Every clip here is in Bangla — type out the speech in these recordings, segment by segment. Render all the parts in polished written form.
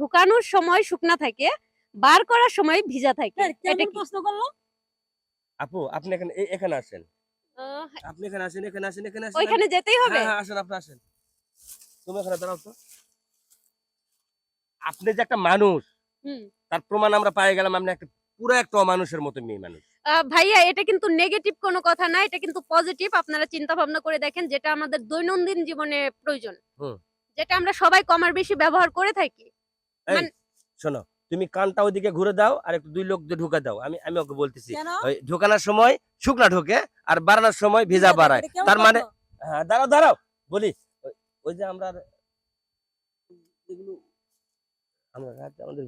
ঢুকানোর সময় শুকনা থাকে, বার করার সময় ভিজা থাকে। এটা কি? প্রশ্ন করলো? আপু আপনি এখানে আসেন। আহ, আপনি এখানে আসেন, এখানে আসেন, এখানে আসেন। ওইখানে যেতেই হবে? হ্যাঁ, হ্যাঁ, আসেন, আপনি আসেন। তুমি এখানে দাঁড়াও তো। আপনি যে একটা মানুষ, হুম। তার প্রমাণ আমরা পেয়ে গেলাম। আপনি পুরো একটা অমানুষের মতো মেয়ে মানুষ। ভাইয়া, এটা কিন্তু নেগেটিভ কোনো কথা না, এটা কিন্তু পজিটিভ। আপনারা চিন্তা ভাবনা করে দেখেন, যেটা আমাদের দৈনন্দিন জীবনে প্রয়োজন, হুম। যেটা আমরা সবাই কম আর বেশি ব্যবহার করে থাকি। এই মানে শোনো, তুমি কানটা ওইদিকে ঘুরে দাও আর একটু 2 লোক দিয়ে ঢুকে দাও। আমি আমি ওকে বলতেছি। কেন? ওই ঢোকানোর সময় শুকনা ঢোকে আর বাড়ানোর সময় ভিজা বাড়ায়। এটা কেমন তার মানে কথা? হ্যাঁ, দাঁড়াও দাঁড়াও বলি। ওই ওই যে আমরা এগুলো আমরা আমাদের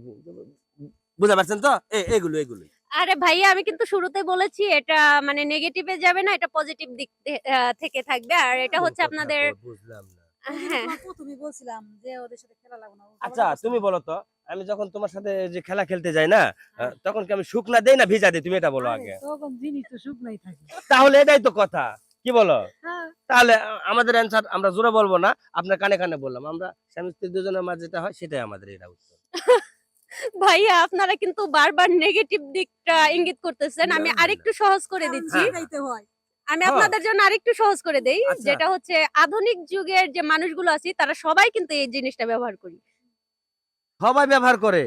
বুঝতে পারছেন তো? এগুলো এগুলো। আরে ভাইয়া, আমি কিন্তু শুরুতে বলেছি এটা মানে নেগেটিভে যাবে না, এটা পজিটিভ দিক থেকে থাকবে। আর এটা কোন হচ্ছে কথা আপনাদের কয় বুঝলাম না। ওই জন্য হ্যাঁ। তোমাকে প্রথমেই বলছিলাম যে ওদের সাথে খেলা লাগবে না। আচ্ছা তুমি বলো তো, আমি যখন তোমার সাথে যে খেলা খেলতে যাই না, হ্যাঁ। তখন কি আমি শুকনা দেই না ভিজা দেই? তুমি এটা বলো আরে, আগে। তখন জিনিস তো শুকনাই থাকে। তাহলে এটাই তো কথা। কি বলো? হ্যাঁ। তাহলে আমাদের অ্যানসার আমরা জোরে বলবো না, আপনার কানে কানে বললাম। আমরা স্বামী স্ত্রী দুজনের মাঝে যেটা হয় সেটাই আমাদের এটা উত্তর। ভাইয়া, আপনারা কিন্তু বারবার নেগেটিভ দিকটা ইঙ্গিত করতেছেন। না, আমি না, আরেকটু সহজ করে কারণ দিচ্ছি। হ্যাঁ, শিখাইতে হয়। আমি হ্যাঁ। আপনাদের জন্য আরেকটু সহজ করে দেই। আচ্ছা। যেটা হচ্ছে আধুনিক যুগের যে মানুষগুলো আছে তারা সবাই কিন্তু এই জিনিসটা ব্যবহার করি। সবাই ব্যবহার করে।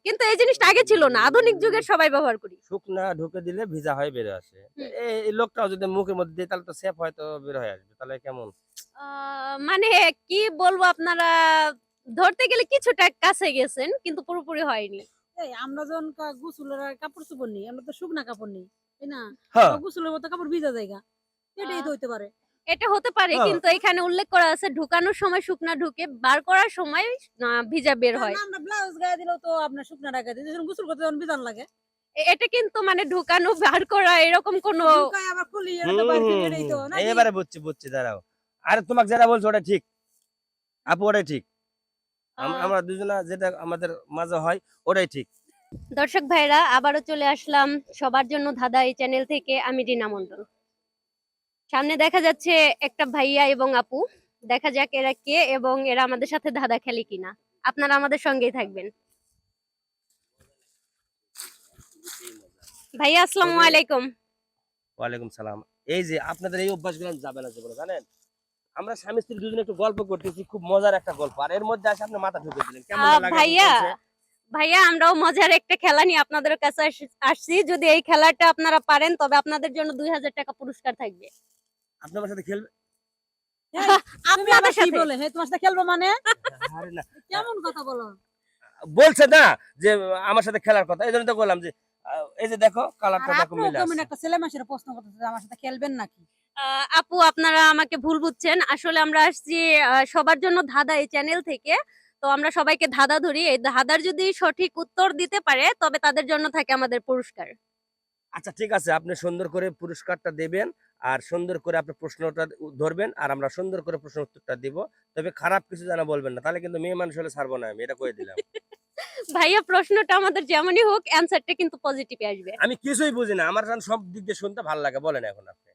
কিন্তু এই জিনিসটা আগে ছিল না। আধুনিক যুগের সবাই ব্যবহার করি। শুকনা ঢুকে দিলে ভিজা হয়ে বের আসে। হুম। এই লোকটাও যদি মুখের মধ্যে দিয়ে তাহলে তো সেফ হয়তো বের হয়ে আসবে। তাহলে কেমন? মানে কি বলবো, আপনারা ধরতে গেলে কিছুটা কাছে গেছেন কিন্তু পুরোপুরি হয়নি। এই আমরা যখন গোসলের কাপড় চোপড় নিই, আমরা তো শুকনা কাপড় নিই, তাই না? হ্যাঁ, আবার গোসলের মতো কাপড় ভিজা জায়গা, এটাই তো আহ হইতে পারে। এটা হতে পারে, হ্যাঁ। কিন্তু এখানে উল্লেখ করা আছে ঢুকানোর সময় শুকনা ঢুকে, বার করার সময় ভিজা বের না, হয়। না, আমরা ব্লাউজ গায়ে দিলেও তো আপনার শুকনা ঢাকা দিই, যখন গোসল করতে যখন বিধান লাগে এটা কিন্তু মানে ঢুকানো বার করা এরকম কোনো ঢুকায় আবার খুলি, এটা হুম, তো বাইরে হুম, ফেলে, এটাই তো হুম। নাকি? এবারে বুঝছি দাঁড়াও। আরে তোমাকে যেটা বলছো ওটা ঠিক। আপু ওটাই ঠিক। আহ, আমরা দুজনা যেটা আমাদের মাঝে হয় ওটাই ঠিক। দর্শক ভাইরা, আবারও চলে আসলাম সবার জন্য ধাঁধা এই চ্যানেল থেকে। আমি রিনা মন্ডল। সামনে দেখা যাচ্ছে একটা ভাইয়া এবং আপু। দেখা যাক এরা কে এবং এরা আমাদের সাথে ধাঁধা খেলে কিনা। আপনারা আমাদের সঙ্গেই থাকবেন। ভাইয়া, আসসালামু তবে আলাইকুম। ওয়ালাইকুম সালাম। এই যে আপনাদের এই অভ্যাসগুলো যাবে না জীবনে, জানেন? আমরা স্বামী স্ত্রী দুজনে একটু গল্প করতেছি, খুব মজার একটা গল্প। আর এর মধ্যে আসে আপনি মাথা ঢুকে দিলেন। কেমন না লাগে এখন ভাইয়া, বলছে? ভাইয়া, আমরাও মজার একটা খেলা নিয়ে আপনাদের কাছে আসছি। যদি এই খেলাটা আপনারা পারেন তবে আপনাদের জন্য 2000 টাকা পুরস্কার থাকবে। আপনি আমার সাথে খেলবেন? এই, তুমি আপনাদের আবার কি সাথে। বলে হ্যাঁ তোমার সাথে খেলবো মানে? আরে না, কেমন কথা বলো? বলছে না যে আমার সাথে খেলার কথা। এই জন্য তো বললাম যে এই যে দেখো আর কালারটা দেখো আপনিও মিলে কেমন আছে। একটা ছেলে মানুষের প্রশ্ন করতেছে যে আমার সাথে খেলবেন নাকি? আপু, আপনারা আমাকে ভুল বুঝছেন। আসলে আমরা আসছি সবার জন্য ধাঁধা এই চ্যানেল থেকে। তো আমরা সবাইকে ধাঁধা ধরি। এই ধাঁধার যদি সঠিক উত্তর দিতে পারে তবে তাদের জন্য থাকে আমাদের পুরস্কার। আচ্ছা ঠিক আছে, আপনি সুন্দর করে পুরস্কারটা দেবেন আর সুন্দর করে আপনি প্রশ্নটা ধরবেন আর আমরা সুন্দর করে প্রশ্ন উত্তরটা দিব। তবে খারাপ কিছু যেন বলবেন না, তাহলে কিন্তু মেয়ে মানুষ হলে ছাড়বো না, আমি এটা কয়ে দিলাম। ভাইয়া, প্রশ্নটা আমাদের যেমনই হোক অ্যানসারটা কিন্তু পজিটিভে আসবে। আমি কিছুই বুঝি না, আমার কারণ সব দিক দিয়ে শুনতে ভালো লাগে। বলেন এখন আপনি।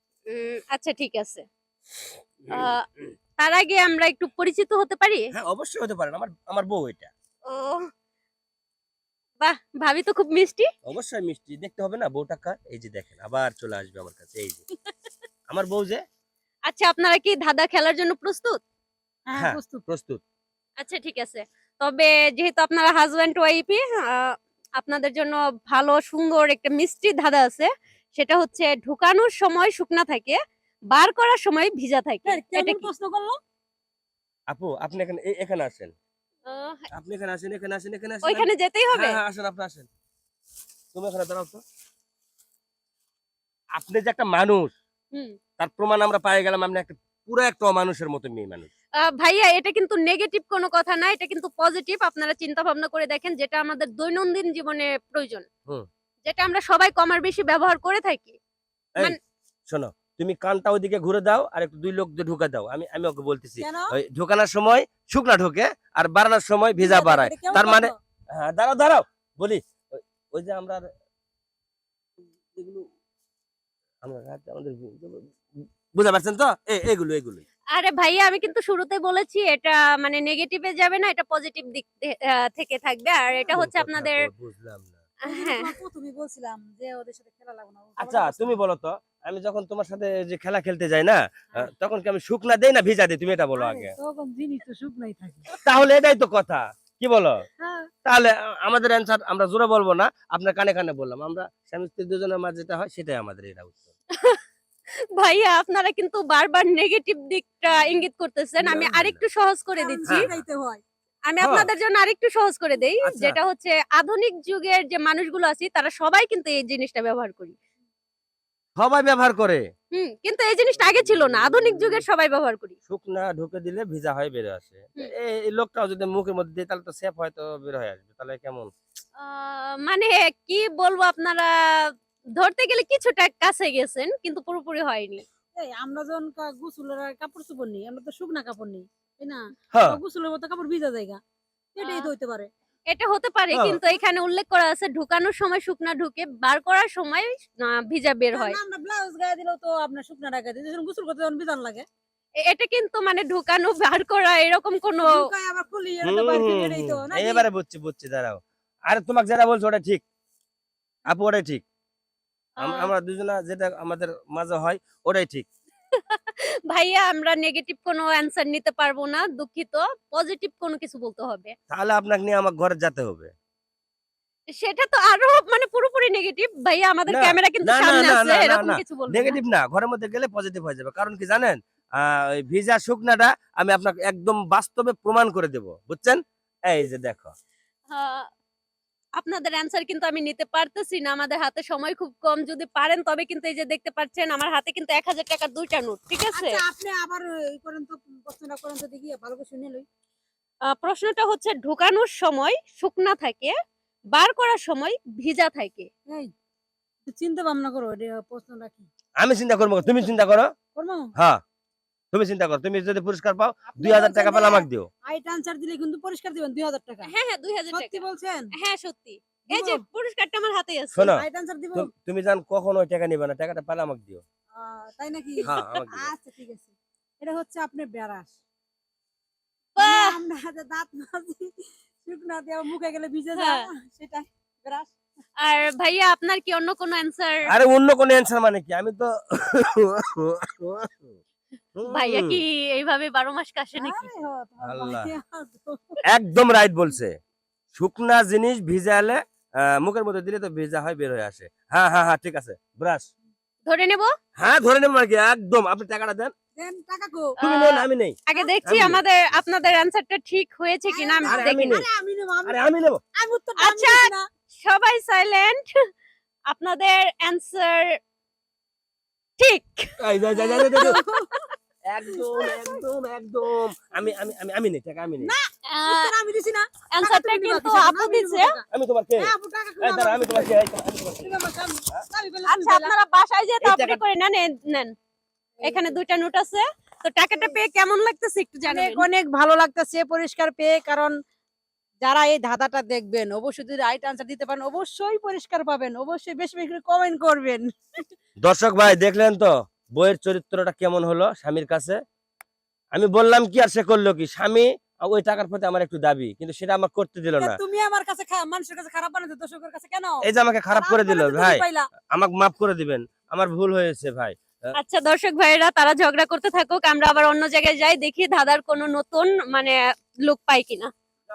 আচ্ছা, ঠিক আছে। আহ, তার আগে আমরা একটু পরিচিত হতে পারি? হ্যাঁ অবশ্যই হতে পারেন, আমার আমার বউ এটা। ও বাহ, ভাবি তো খুব মিষ্টি। অবশ্যই মিষ্টি, দেখতে হবে না বউটা কার? এই যে দেখেন আবার চলে আসবে আমার কাছে, এই যে আমার বউ যে। আচ্ছা, আপনারা কি ধাঁধা খেলার জন্য প্রস্তুত? হ্যাঁ, হ্যাঁ প্রস্তুত। প্রস্তুত। আচ্ছা, ঠিক আছে। তবে যেহেতু আপনারা হাজব্যান্ড ওয়াইফই, আপনাদের জন্য ভালো সুন্দর একটা মিষ্টি ধাঁধা আছে। সেটা হচ্ছে ঢুকানোর সময় শুকনা থাকে, বার করার সময় ভিজা থাকে। এই, এটা কেমন কি? প্রশ্ন করলো? আপু আপনি এখানে আসেন। আহ, আপনি এখানে আসেন, এখানে আসেন, এখানে আসেন। ওইখানে যেতেই হবে? হ্যাঁ, হ্যাঁ, আসেন, আপনি আসেন। তুমি এখানে দাঁড়াও তো। আপনি যে একটা মানুষ, হুম। তার প্রমাণ আমরা পেয়ে গেলাম। আপনি পুরো একটা অমানুষের মতো মেয়ে মানুষ। ভাইয়া, এটা কিন্তু নেগেটিভ কোনো কথা না, এটা কিন্তু পজিটিভ। আপনারা চিন্তা ভাবনা করে দেখেন, যেটা আমাদের দৈনন্দিন জীবনে প্রয়োজন, হুম। যেটা আমরা সবাই কম আর বেশি ব্যবহার করে থাকি। এই মানে শোনো, তুমি কানটা ওইদিকে ঘুরে দাও আর একটু 2 লোক দিয়ে ঢুকে দাও। আমি আমি ওকে বলতেছি। কেন? ওই ঢোকানোর সময় শুকনা ঢোকে আর বাড়ানোর সময় ভিজা ভিজা জায়গা, বাড়ায়। এটা কেমন তার মানে কথা? হ্যাঁ, দাঁড়াও দাঁড়াও বলি। ওই যে আমরা যেগুলো আমরা আমাদের বুঝতে পারছেন তো? এগুলো এগুলো। আরে ভাইয়া আমি কিন্তু শুরুতেই বলেছি এটা মানে নেগেটিভে যাবে না, এটা পজিটিভ দিক থেকে থাকবে। আর এটা হচ্ছে কথা আপনাদের কও, বুঝলাম না। এই জন্য হ্যাঁ তোমার প্রথমেই বলছিলাম যে ওদের সাথে খেলা লাগবে না, ও আচ্ছা ঝগড়া করছে তুমি না। বলো তো, আমি যখন তোমার সাথে যে খেলা খেলতে যাই না, হ্যাঁ। তখন কি আমি শুকনা দেই না ভিজা দেই, তুমি এটা বলো আরে আগে। তখন জিনিস তো শুকনাই থাকে। তাহলে এটাই তো কথা, কি বলো? হ্যাঁ, তাহলে আমাদের অ্যান্সার আমরা জোরে বলবো না, আপনার কানে কানে বললাম, আমরা স্বামী স্ত্রী দুজনের মাঝে যেটা হয় সেটাই আমাদের এটা উত্তর। ভাইয়া আপনারা কিন্তু বারবার নেগেটিভ দিকটা ইঙ্গিত করতেছেন। আমি না, না, আরেকটু সহজ করে কারণ দিচ্ছি। হ্যাঁ, শিখাইতে হয়। আমি হ্যাঁ। আপনাদের জন্য আরেকটু সহজ করে দেই। আচ্ছা। যেটা হচ্ছে আধুনিক যুগের যে মানুষগুলো আছে তারা সবাই কিন্তু এই জিনিসটা ব্যবহার করি। সবাই ব্যবহার করে। কিন্তু এই জিনিসটা আগে ছিল না। আধুনিক যুগের সবাই ব্যবহার করি। শুকনা ঢুকে দিলে ভিজা হয়ে বের আসে। হুম। এই লোকটাও যদি মুখের মধ্যে দিই তাহলে তো সেফ হয়তো বের হয়ে আসবে। তাহলে কেমন? আ মানে কি বলবো আপনারা ধরতে গেলে কিছুটা কাছে গেছেন কিন্তু পুরোপুরি হয়নি। এই আমরা যখন গোসলের আর কাপড় চোপড় নিই, আমরা তো শুকনা কাপড় নিই, তাই না? হ্যাঁ, আবার গোসলের মতো কাপড় ভিজা যায়গা। এটাই আ তো হইতে পারে। এটা হতে পারে হ্যাঁ। কিন্তু এখানে উল্লেখ করা আছে ঢুকানোর সময় শুকনা ঢুকে, বার করার সময় ভিজা বের হয়। কারণ আমরা ব্লাউজ গায়ে দিলেও তো আপনার শুকনা ঢাকা দিই। যখন গোসল করতে যখন বিধান লাগে। এটা কিন্তু মানে ঢুকানো, বার করা এরকম কোনো ঢুকায় আবার খুলি এটা তো বাইর করি, এটাই তো নাকি? এবারে বুঝছি দাঁড়াও। আরে তোমাকে যেটা বলছো ওটা ঠিক। আপু ওটাই ঠিক। আ আমরা দুজনা যেটা আমাদের মাঝে হয় ওটাই ঠিক। ভাইয়া আমরা নেগেটিভ কোনো অ্যানসার নিতে পারবো না। দুঃখিত। পজিটিভ কোনো কিছু বলতে হবে। তাহলে আপনাকে নিয়ে আমার ঘরে যেতে হবে। সেটা তো আরো মানে পুরোপুরি নেগেটিভ। ভাইয়া আমাদের না, ক্যামেরা কিন্তু না, না, সামনে না, আছে। না, না, এরকম না। কিছু বলবেন না। নেগেটিভ না। ঘরের মধ্যে গেলে পজিটিভ হয়ে যাবে। কারণ কি জানেন? ওই ভিজা শুকনাটা আমি আপনাকে একদম বাস্তবে প্রমাণ করে দেব। বুঝছেন? এই যে দেখো। আ আপনাদের অ্যানসার কিন্তু আমি নিতে পারতেছি না। আমাদের হাতে সময় খুব কম। যদি পারেন তবে কিন্তু এই যে দেখতে পাচ্ছেন আমার হাতে কিন্তু ৳১,০০০ র ২ টা নোট। ঠিক আছে? আচ্ছা আপনি আবার ই করেন তো, প্রশ্নটা করেন তো দেখি ভালো করে শুনে লই। প্রশ্নটা হচ্ছে ঢোকানোর সময় শুকনা থাকে, বার করার সময় ভিজা থাকে। এই একটু চিন্তা ভাবনা করো এটা প্রশ্নটা কি? আমি চিন্তা করবো। তুমি চিন্তা করো। করবো? হ্যাঁ, তুমি চিন্তা করো। তুমি যদি পুরস্কার পাও আপনি ৳২,০০০ বলছেন পেলে যে আমাকে দিও। রাইট আনসার দিলে কিন্তু পুরস্কার দিবেন ৳২,০০০। হ্যাঁ, হ্যাঁ ৳২,০০০ সত্যি বলছেন? হ্যাঁ, সত্যি। এই যে দিব? পুরস্কারটা আমার হাতেই আছে। শোনো, রাইট আনসার দিব? তুমি জান কখনো ওই টাকা নিবে না। টাকাটা পেলে আমাকে দিও। আ তাই নাকি? হ্যাঁ, আমাকে দিও। আচ্ছা ঠিক আছে। এটা হচ্ছে আপনার বেরাস। মানে বাহ! আমরা যে দাঁত মাজি শুকনা দিয়ে মুখে গেলে ভিজে হ্যাঁ। যায় সেটাই বেরাস। আর ভাইয়া আপনার কি অন্য কোনো অ্যানসার? আরে অন্য কোন অ্যান্সার মানে কি? আমি তো ভাইয়া হুম, কি এইভাবে ১২ মাস কাশে নাকি? আরে হো তোমার আল্লাহ। ভাই আছো। একদম রাইট বলছে। শুকনা জিনিস ভিজালে মুখের মধ্যে দিলে তো ভেজা হয় বের হয়ে আসে। হ্যাঁ, হ্যাঁ, হ্যাঁ, ঠিক আছে। ব্রাশ। ধরে নেব? হ্যাঁ, ধরে নেব আর কি একদম। আপনি টাকাটা দেন। দেন টাকা কো। তুমি আ নেন, আমি নেই। আগে দেখছি আমি নেই। আপনাদের অ্যানসারটা ঠিক হয়েছে কিনা আমি আরে আমি দেখে নেই। নিই। আরে আমি নেব আরে আমি নেব। আমি উত্তরটা আমি আচ্ছা। দিছি না। সবাই সাইলেন্ট। আপনাদের অ্যানসার ঠিক। এই যাই, যাই, যাই, যাই, যাই। একদম। আমি নেই, টাকা আমি নেই। না আ উত্তর আমি দিছি না। টাকা অ্যানসারটা তুমি নিবা কিন্তু কিসের জন্য? আপু আমি নিব দিছে। টাকা। আমি তোমার কে? হ্যাঁ আপু টাকা এই কই দাঁড়াও, আমি তোমার কে? এই দাঁড়াও, আমি তোমার কে? তুমি আমার কাম। দাবি পেলে আচ্ছা আপনারা বাসায় যেয়ে এই তাড়াতাড়ি টাকা- করে নেন। নেন। এখানে ২ টা নোট আছে। তো টাকাটা পেয়ে কেমন লাগতেছে একটু অনেক জানাবেন। অনেক ভালো লাগতেছে পরিষ্কার পেয়ে, কারণ যারা এই ধাঁধাটা দেখবেন অবশ্যই যদি রাইট আনসার দিতে পারেন অবশ্যই পরিষ্কার পাবেন, অবশ্যই বেশি বেশি করে কমেন্ট করবেন। দর্শক ভাই দেখলেন তো বইয়ের চরিত্রটা কেমন হলো স্বামীর কাছে? আমি বললাম কি আর সে করলো কি? স্বামী ওই টাকার প্রতি আমার একটু দাবি, কিন্তু সেটা আমার করতে দিল না। তুমি আমার কাছে মানুষের কাছে খারাপ বানাতে দর্শকের কাছে কেন? এই যে আমাকে খারাপ আর করে দিল বানাতে তুমি ভাই, পাইলা। আমাকে মাফ করে দিবেন। আমার ভুল হয়েছে ভাই। আচ্ছা দর্শক ভাইয়েরা তারা ঝগড়া করতে থাকুক। আমরা আবার অন্য জায়গায় যাই দেখি ধাঁধার কোনো নতুন মানে লুক পাই কিনা।